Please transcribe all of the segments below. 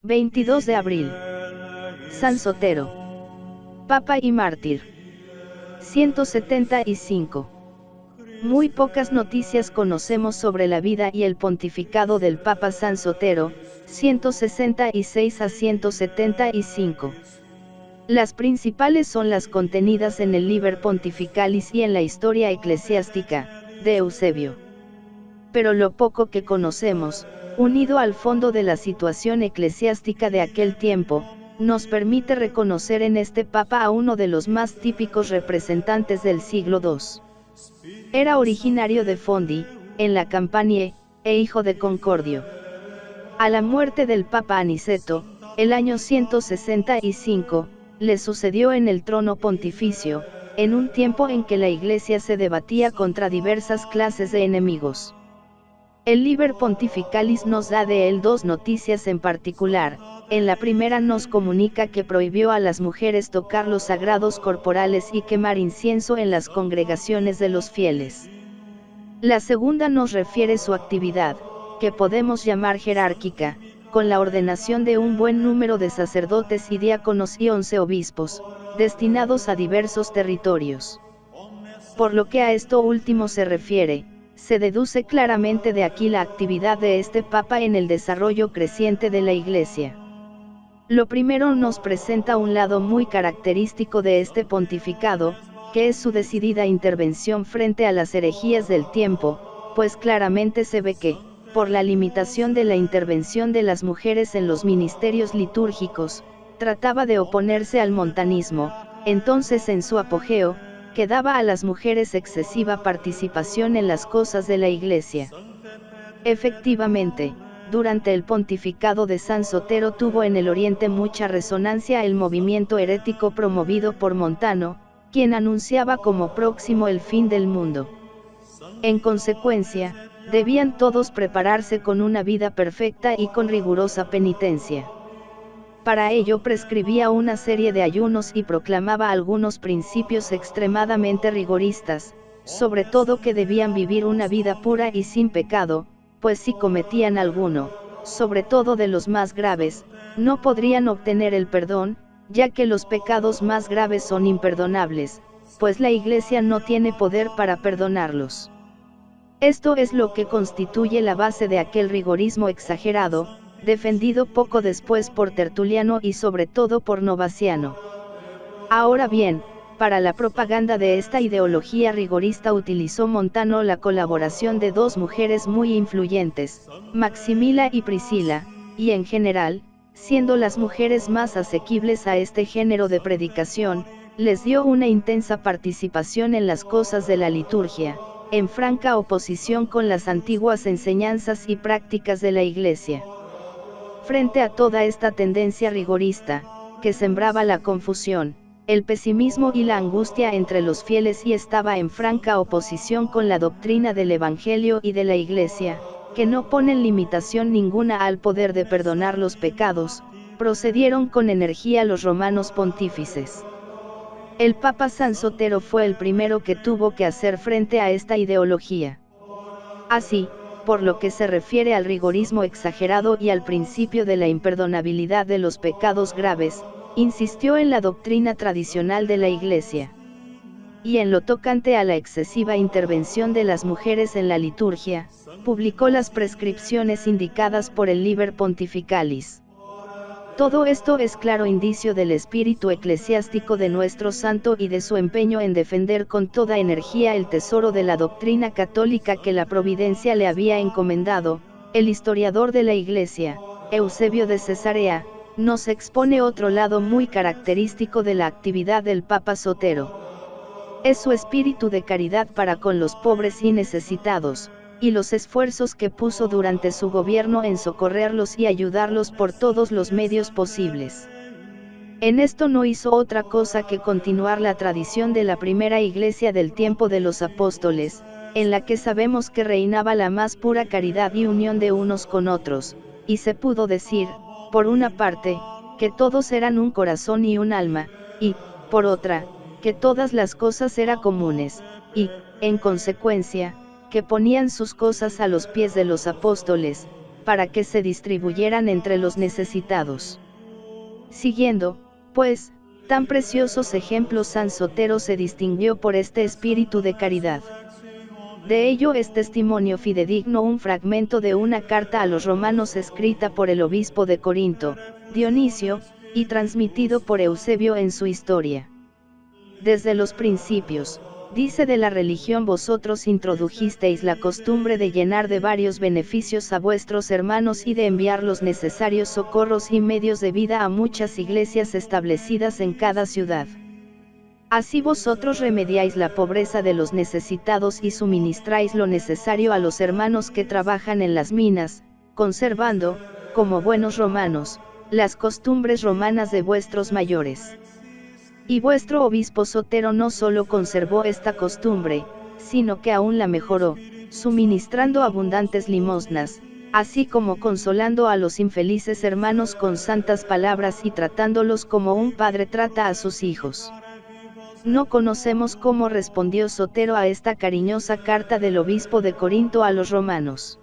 22 de abril. San Sotero. Papa y mártir. 175. Muy pocas noticias conocemos sobre la vida y el pontificado del Papa San Sotero, 166 a 175. Las principales son las contenidas en el Liber Pontificalis y en la Historia Eclesiástica, de Eusebio. Pero lo poco que conocemos, unido al fondo de la situación eclesiástica de aquel tiempo, nos permite reconocer en este Papa a uno de los más típicos representantes del siglo II. Era originario de Fondi, en la Campanie, e hijo de Concordio. A la muerte del Papa Aniceto, el año 165, le sucedió en el trono pontificio, en un tiempo en que la Iglesia se debatía contra diversas clases de enemigos. El Liber Pontificalis nos da de él dos noticias en particular. En la primera nos comunica que prohibió a las mujeres tocar los sagrados corporales y quemar incienso en las congregaciones de los fieles. La segunda nos refiere su actividad, que podemos llamar jerárquica, con la ordenación de un buen número de sacerdotes y diáconos y 11 obispos, destinados a diversos territorios. Por lo que a esto último se refiere, se deduce claramente de aquí la actividad de este Papa en el desarrollo creciente de la Iglesia. Lo primero nos presenta un lado muy característico de este pontificado, que es su decidida intervención frente a las herejías del tiempo, pues claramente se ve que, por la limitación de la intervención de las mujeres en los ministerios litúrgicos, trataba de oponerse al montanismo, entonces en su apogeo, que daba a las mujeres excesiva participación en las cosas de la Iglesia. Efectivamente, durante el pontificado de San Sotero tuvo en el Oriente mucha resonancia el movimiento herético promovido por Montano, quien anunciaba como próximo el fin del mundo. En consecuencia, debían todos prepararse con una vida perfecta y con rigurosa penitencia. Para ello prescribía una serie de ayunos y proclamaba algunos principios extremadamente rigoristas, sobre todo que debían vivir una vida pura y sin pecado, pues si cometían alguno, sobre todo de los más graves, no podrían obtener el perdón, ya que los pecados más graves son imperdonables, pues la Iglesia no tiene poder para perdonarlos. Esto es lo que constituye la base de aquel rigorismo exagerado, defendido poco después por Tertuliano y sobre todo por Novaciano. Ahora bien, para la propaganda de esta ideología rigorista utilizó Montano la colaboración de dos mujeres muy influyentes, Maximila y Priscila, y en general, siendo las mujeres más asequibles a este género de predicación, les dio una intensa participación en las cosas de la liturgia, en franca oposición con las antiguas enseñanzas y prácticas de la Iglesia. Frente a toda esta tendencia rigorista, que sembraba la confusión, el pesimismo y la angustia entre los fieles y estaba en franca oposición con la doctrina del Evangelio y de la Iglesia, que no ponen limitación ninguna al poder de perdonar los pecados, procedieron con energía los romanos pontífices. El Papa San Sotero fue el primero que tuvo que hacer frente a esta ideología. Así, por lo que se refiere al rigorismo exagerado y al principio de la imperdonabilidad de los pecados graves, insistió en la doctrina tradicional de la Iglesia. Y en lo tocante a la excesiva intervención de las mujeres en la liturgia, publicó las prescripciones indicadas por el Liber Pontificalis. Todo esto es claro indicio del espíritu eclesiástico de nuestro santo y de su empeño en defender con toda energía el tesoro de la doctrina católica que la providencia le había encomendado. El historiador de la Iglesia, Eusebio de Cesarea, nos expone otro lado muy característico de la actividad del Papa Sotero. Es su espíritu de caridad para con los pobres y necesitados, y los esfuerzos que puso durante su gobierno en socorrerlos y ayudarlos por todos los medios posibles. En esto no hizo otra cosa que continuar la tradición de la primera iglesia del tiempo de los apóstoles, en la que sabemos que reinaba la más pura caridad y unión de unos con otros, y se pudo decir, por una parte, que todos eran un corazón y un alma, y, por otra, que todas las cosas eran comunes, y, en consecuencia, que ponían sus cosas a los pies de los apóstoles, para que se distribuyeran entre los necesitados. Siguiendo, pues, tan preciosos ejemplos, San Sotero se distinguió por este espíritu de caridad. De ello es testimonio fidedigno un fragmento de una carta a los romanos escrita por el obispo de Corinto, Dionisio, y transmitido por Eusebio en su historia. Desde los principios, dice, de la religión vosotros introdujisteis la costumbre de llenar de varios beneficios a vuestros hermanos y de enviar los necesarios socorros y medios de vida a muchas iglesias establecidas en cada ciudad. Así vosotros remediáis la pobreza de los necesitados y suministráis lo necesario a los hermanos que trabajan en las minas, conservando, como buenos romanos, las costumbres romanas de vuestros mayores. Y vuestro obispo Sotero no solo conservó esta costumbre, sino que aún la mejoró, suministrando abundantes limosnas, así como consolando a los infelices hermanos con santas palabras y tratándolos como un padre trata a sus hijos. No conocemos cómo respondió Sotero a esta cariñosa carta del obispo de Corinto a los romanos.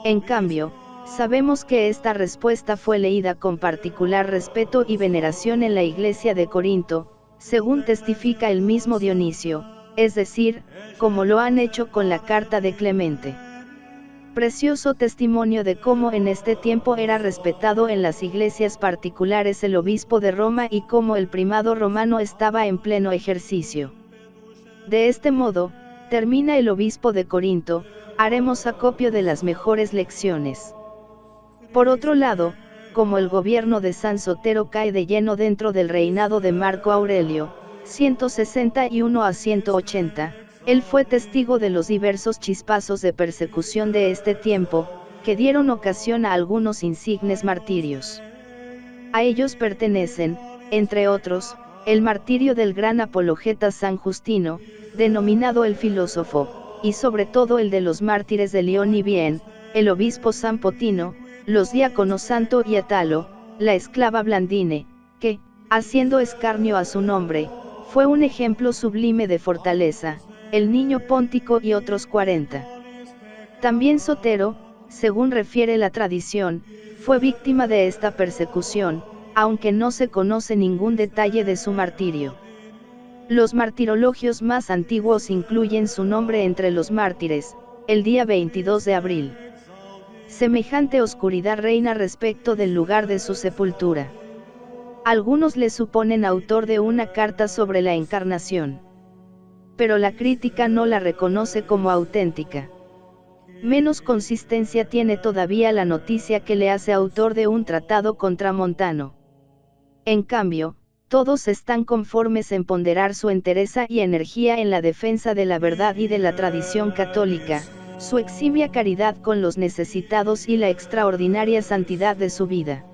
En cambio, sabemos que esta respuesta fue leída con particular respeto y veneración en la iglesia de Corinto, según testifica el mismo Dionisio, es decir, como lo han hecho con la carta de Clemente. Precioso testimonio de cómo en este tiempo era respetado en las iglesias particulares el obispo de Roma y cómo el primado romano estaba en pleno ejercicio. De este modo, termina el obispo de Corinto, haremos acopio de las mejores lecciones. Por otro lado, como el gobierno de San Sotero cae de lleno dentro del reinado de Marco Aurelio, 161 a 180, él fue testigo de los diversos chispazos de persecución de este tiempo, que dieron ocasión a algunos insignes martirios. A ellos pertenecen, entre otros, el martirio del gran apologeta San Justino, denominado el filósofo, y sobre todo el de los mártires de León y Bien, el obispo San Potino, los diáconos Santo y Atalo, la esclava Blandine, que, haciendo escarnio a su nombre, fue un ejemplo sublime de fortaleza, el niño Póntico y otros 40. También Sotero, según refiere la tradición, fue víctima de esta persecución, aunque no se conoce ningún detalle de su martirio. Los martirologios más antiguos incluyen su nombre entre los mártires, el día 22 de abril. Semejante oscuridad reina respecto del lugar de su sepultura. Algunos le suponen autor de una carta sobre la encarnación. Pero la crítica no la reconoce como auténtica. Menos consistencia tiene todavía la noticia que le hace autor de un tratado contra Montano. En cambio, todos están conformes en ponderar su entereza y energía en la defensa de la verdad y de la tradición católica, su eximia caridad con los necesitados y la extraordinaria santidad de su vida.